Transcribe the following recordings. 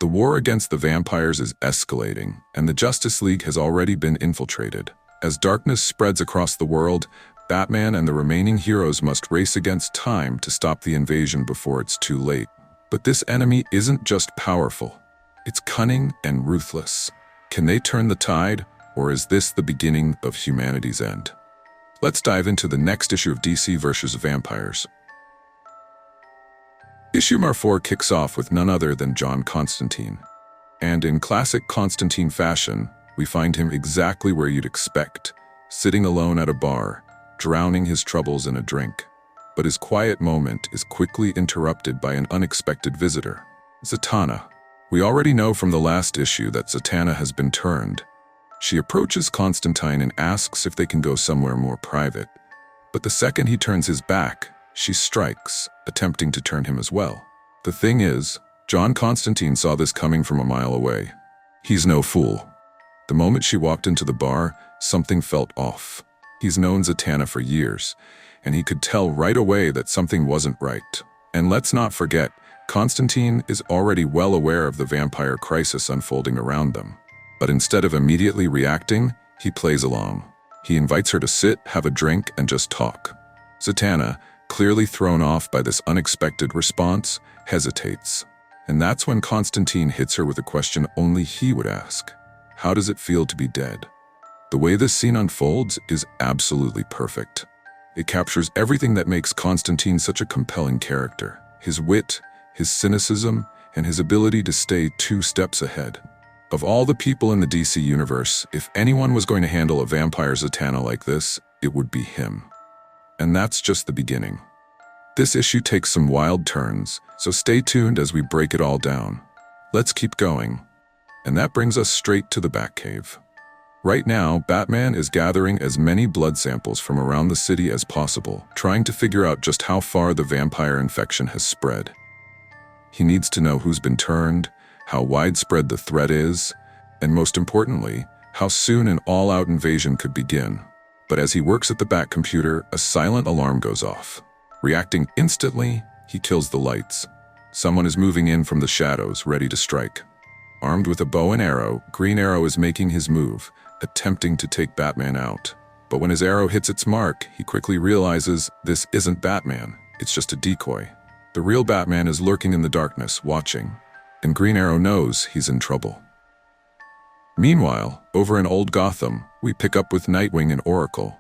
The war against the vampires is escalating, and the Justice League has already been infiltrated. As darkness spreads across the world, Batman and the remaining heroes must race against time to stop the invasion before it's too late. But this enemy isn't just powerful. It's cunning and ruthless. Can they turn the tide, or is this the beginning of humanity's end? Let's dive into the next issue of DC vs. Vampires. Issue #4 kicks off with none other than John Constantine. And in classic Constantine fashion, we find him exactly where you'd expect, sitting alone at a bar, drowning his troubles in a drink. But his quiet moment is quickly interrupted by an unexpected visitor, Zatanna. We already know from the last issue that Zatanna has been turned. She approaches Constantine and asks if they can go somewhere more private. But the second he turns his back, she strikes, attempting to turn him as well. The thing is, John Constantine saw this coming from a mile away. He's no fool. The moment she walked into the bar, something felt off. He's known Zatanna for years, and he could tell right away that something wasn't right. And let's not forget, Constantine is already well aware of the vampire crisis unfolding around them. But instead of immediately reacting, he plays along. He invites her to sit, have a drink, and just talk. Zatanna, clearly thrown off by this unexpected response, hesitates. And that's when Constantine hits her with a question only he would ask. How does it feel to be dead? The way this scene unfolds is absolutely perfect. It captures everything that makes Constantine such a compelling character. His wit, his cynicism, and his ability to stay 2 steps ahead. Of all the people in the DC universe, if anyone was going to handle a vampire Zatanna like this, it would be him. And that's just the beginning. This issue takes some wild turns, so stay tuned as we break it all down. Let's keep going. And that brings us straight to the Batcave. Right now, Batman is gathering as many blood samples from around the city as possible, trying to figure out just how far the vampire infection has spread. He needs to know who's been turned, how widespread the threat is, and most importantly, how soon an all-out invasion could begin. But as he works at the Bat computer, a silent alarm goes off. Reacting instantly, he kills the lights. Someone is moving in from the shadows, ready to strike. Armed with a bow and arrow, Green Arrow is making his move, attempting to take Batman out. But when his arrow hits its mark, he quickly realizes this isn't Batman, it's just a decoy. The real Batman is lurking in the darkness, watching, and Green Arrow knows he's in trouble. Meanwhile, over in Old Gotham, we pick up with Nightwing and Oracle.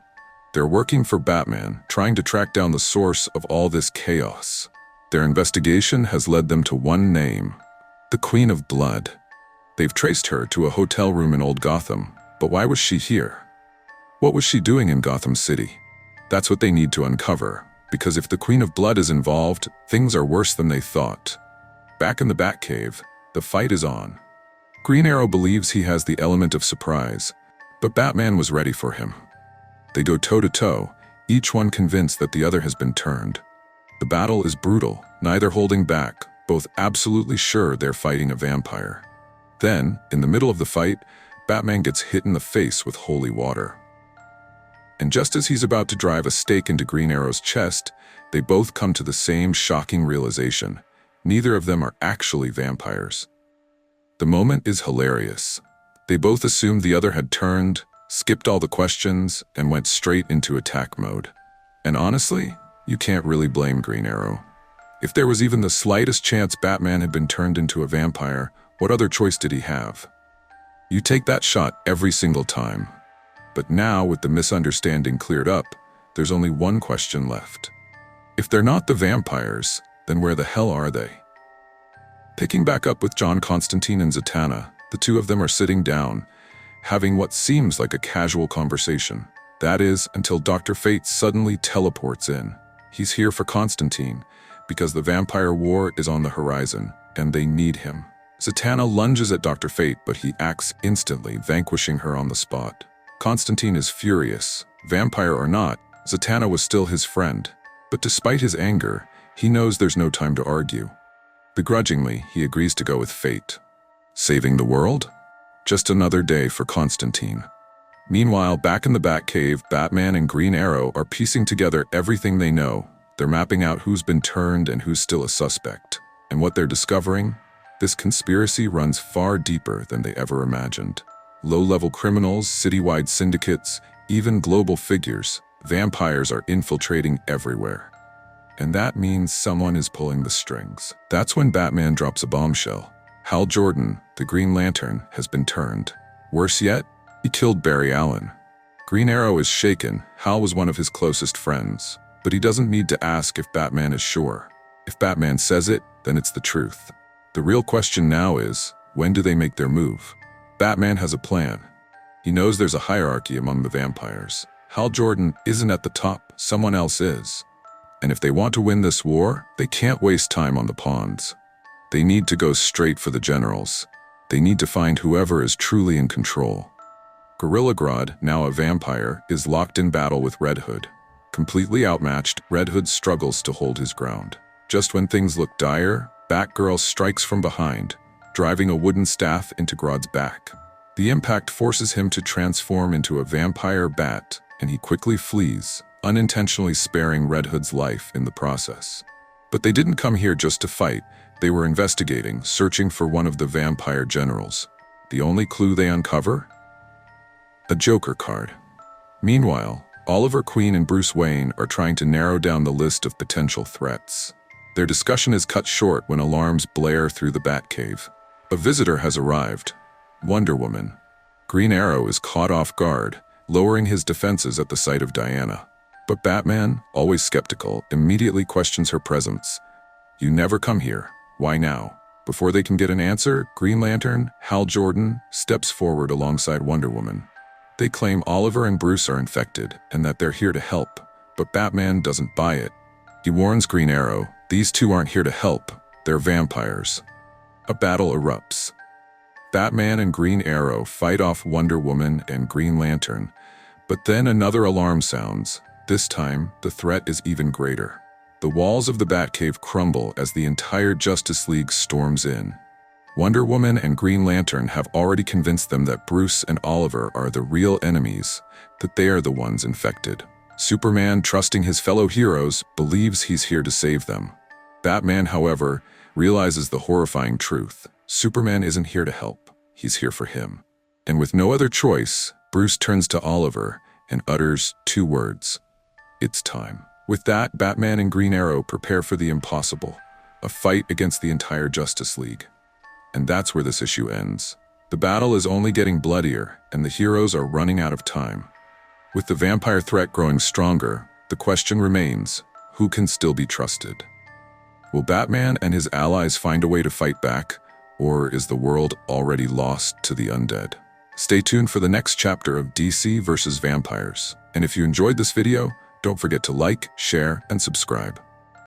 They're working for Batman, trying to track down the source of all this chaos. Their investigation has led them to one name, the Queen of Blood. They've traced her to a hotel room in Old Gotham, but why was she here? What was she doing in Gotham City? That's what they need to uncover, because if the Queen of Blood is involved, things are worse than they thought. Back in the Batcave, the fight is on. Green Arrow believes he has the element of surprise, but Batman was ready for him. They go toe-to-toe, each one convinced that the other has been turned. The battle is brutal, neither holding back, both absolutely sure they're fighting a vampire. Then, in the middle of the fight, Batman gets hit in the face with holy water. And just as he's about to drive a stake into Green Arrow's chest, they both come to the same shocking realization. Neither of them are actually vampires. The moment is hilarious. They both assumed the other had turned, skipped all the questions, and went straight into attack mode. And honestly, you can't really blame Green Arrow. If there was even the slightest chance Batman had been turned into a vampire, what other choice did he have? You take that shot every single time. But now, with the misunderstanding cleared up, there's only one question left. If they're not the vampires, then where the hell are they? Picking back up with John Constantine and Zatanna, the two of them are sitting down, having what seems like a casual conversation. That is, until Dr. Fate suddenly teleports in. He's here for Constantine, because the vampire war is on the horizon, and they need him. Zatanna lunges at Dr. Fate, but he acts instantly, vanquishing her on the spot. Constantine is furious. Vampire or not, Zatanna was still his friend. But despite his anger, he knows there's no time to argue. Begrudgingly, he agrees to go with Fate. Saving the world? Just another day for Constantine. Meanwhile, back in the Batcave, Batman and Green Arrow are piecing together everything they know. They're mapping out who's been turned and who's still a suspect. And what they're discovering? This conspiracy runs far deeper than they ever imagined. Low-level criminals, citywide syndicates, even global figures, vampires are infiltrating everywhere. And that means someone is pulling the strings. That's when Batman drops a bombshell. Hal Jordan, the Green Lantern, has been turned. Worse yet, he killed Barry Allen. Green Arrow is shaken. Hal was one of his closest friends. But he doesn't need to ask if Batman is sure. If Batman says it, then it's the truth. The real question now is, when do they make their move? Batman has a plan. He knows there's a hierarchy among the vampires. Hal Jordan isn't at the top, someone else is. And if they want to win this war, they can't waste time on the pawns. They need to go straight for the generals. They need to find whoever is truly in control. Gorilla Grodd, now a vampire, is locked in battle with Red Hood. Completely outmatched, Red Hood struggles to hold his ground. Just when things look dire, Batgirl strikes from behind, driving a wooden staff into Grodd's back. The impact forces him to transform into a vampire bat, and he quickly flees, unintentionally sparing Red Hood's life in the process. But they didn't come here just to fight. They were investigating, searching for one of the vampire generals. The only clue they uncover? A Joker card. Meanwhile, Oliver Queen and Bruce Wayne are trying to narrow down the list of potential threats. Their discussion is cut short when alarms blare through the Batcave. A visitor has arrived. Wonder Woman. Green Arrow is caught off guard, lowering his defenses at the sight of Diana. But Batman, always skeptical, immediately questions her presence. You never come here. Why now? Before they can get an answer, Green Lantern, Hal Jordan, steps forward alongside Wonder Woman. They claim Oliver and Bruce are infected and that they're here to help, but Batman doesn't buy it. He warns Green Arrow, these two aren't here to help, they're vampires. A battle erupts. Batman and Green Arrow fight off Wonder Woman and Green Lantern, but then another alarm sounds. This time, the threat is even greater. The walls of the Batcave crumble as the entire Justice League storms in. Wonder Woman and Green Lantern have already convinced them that Bruce and Oliver are the real enemies, that they are the ones infected. Superman, trusting his fellow heroes, believes he's here to save them. Batman, however, realizes the horrifying truth. Superman isn't here to help, he's here for him. And with no other choice, Bruce turns to Oliver and utters two words. It's time. With that, Batman and Green Arrow prepare for the impossible, a fight against the entire Justice League. And that's where this issue ends. The battle is only getting bloodier, and the heroes are running out of time. With the vampire threat growing stronger, the question remains, who can still be trusted? Will Batman and his allies find a way to fight back, or is the world already lost to the undead? Stay tuned for the next chapter of DC vs. Vampires. And if you enjoyed this video, don't forget to like, share, and subscribe.